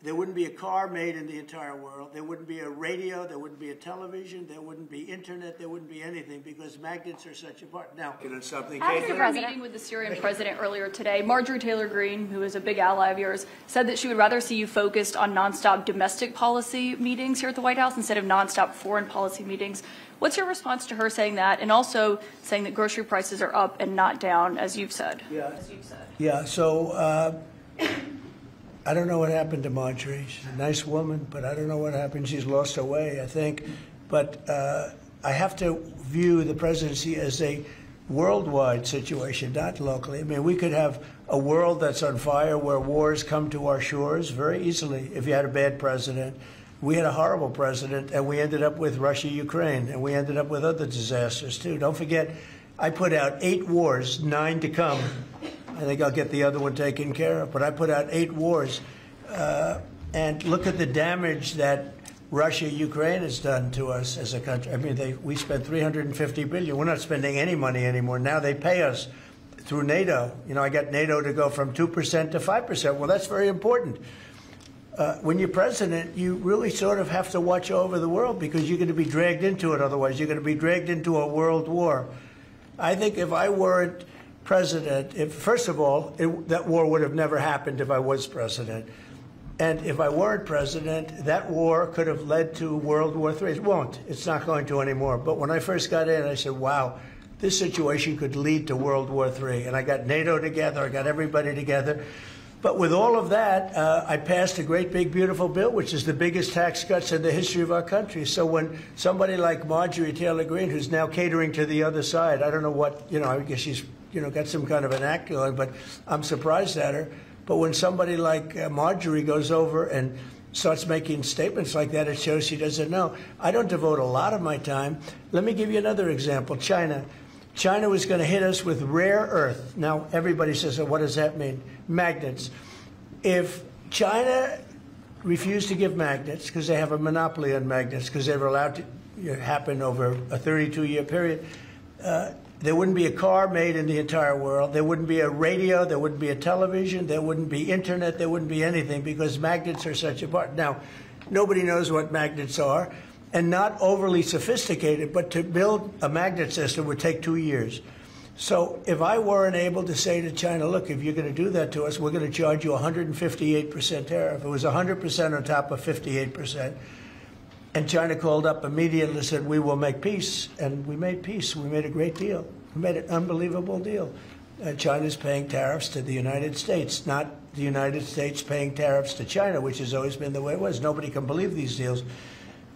there wouldn't be a car made in the entire world. There wouldn't be a radio. There wouldn't be a television. There wouldn't be internet. There wouldn't be anything because magnets are such a part. Now, something. After your meeting with the Syrian president earlier today, Marjorie Greene, who is a big ally of yours, said that she would rather see you focused on nonstop domestic policy meetings here at the White House instead of nonstop foreign policy meetings. What's your response to her saying that, and also saying that grocery prices are up and not down, as you've said? Yeah. So. I don't know what happened to Marjorie. She's a nice woman, but I don't know what happened. She's lost her way, I think. But I have to view the presidency as a worldwide situation, not locally. I mean, we could have a world that's on fire where wars come to our shores very easily if you had a bad president. We had a horrible president, and we ended up with Russia, Ukraine, and we ended up with other disasters, too. Don't forget, I put out 8 wars, 9 to come. I think I'll get the other one taken care of. But I put out 8 wars. And look at the damage that Russia, Ukraine has done to us as a country. I mean, we spent $350 billion. We're not spending any money anymore. Now they pay us through NATO. You know, I got NATO to go from 2% to 5%. Well, that's very important. When you're president, you really sort of have to watch over the world because you're going to be dragged into it otherwise. You're going to be dragged into a world war. I think if I weren't president, first of all, that war would have never happened if I was president. And if I weren't president, that war could have led to World War III. It won't. It's not going to anymore. But when I first got in, I said, wow, this situation could lead to World War III. And I got NATO together. I got everybody together. But with all of that, I passed a great, big, beautiful bill, which is the biggest tax cuts in the history of our country. So when somebody like Marjorie Greene, who's now catering to the other side, I don't know what, I guess she's, got some kind of an act going, but I'm surprised at her. But when somebody like Marjorie goes over and starts making statements like that, it shows she doesn't know. I don't devote a lot of my time. Let me give you another example. China. China was going to hit us with rare earth. Now, everybody says, oh, what does that mean? Magnets. If China refused to give magnets, because they have a monopoly on magnets, because they were allowed to happen over a 32-year period, there wouldn't be a car made in the entire world. There wouldn't be a radio. There wouldn't be a television. There wouldn't be internet. There wouldn't be anything because magnets are such a part. Now, nobody knows what magnets are, and not overly sophisticated, but to build a magnet system would take 2 years. So if I weren't able to say to China, look, if you're going to do that to us, we're going to charge you 158% tariff. It was 100% on top of 58%. And China called up immediately and said, we will make peace. And we made peace. We made a great deal. We made an unbelievable deal. China's paying tariffs to the United States, not the United States paying tariffs to China, which has always been the way it was. Nobody can believe these deals.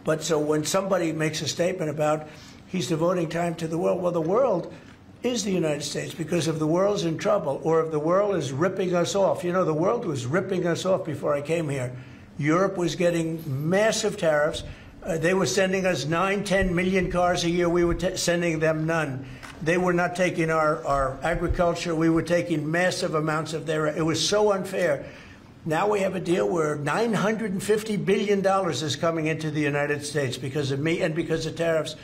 But so when somebody makes a statement about he's devoting time to the world, well, the world is the United States, because if the world's in trouble or if the world is ripping us off, the world was ripping us off before I came here. Europe was getting massive tariffs. They were sending us 9-10 million cars a year. We were sending them none. They were not taking our agriculture. We were taking massive amounts of their. It was so unfair. Now we have a deal where $950 billion is coming into the United States because of me and because of tariffs.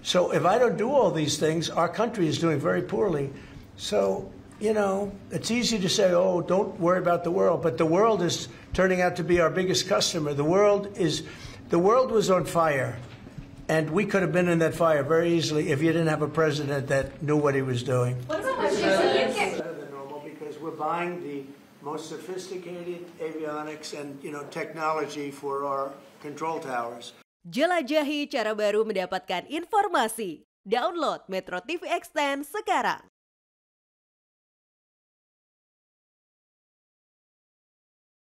So if I don't do all these things, our country is doing very poorly. So, it's easy to say, oh, don't worry about the world. But the world is turning out to be our biggest customer. The world was on fire. And we could have been in that fire very easily if you didn't have a president that knew what he was doing. What about It's better than normal because we're buying the most sophisticated avionics and technology for our control towers. Jelajahi cara baru mendapatkan informasi. Download Metro TV Extend sekarang.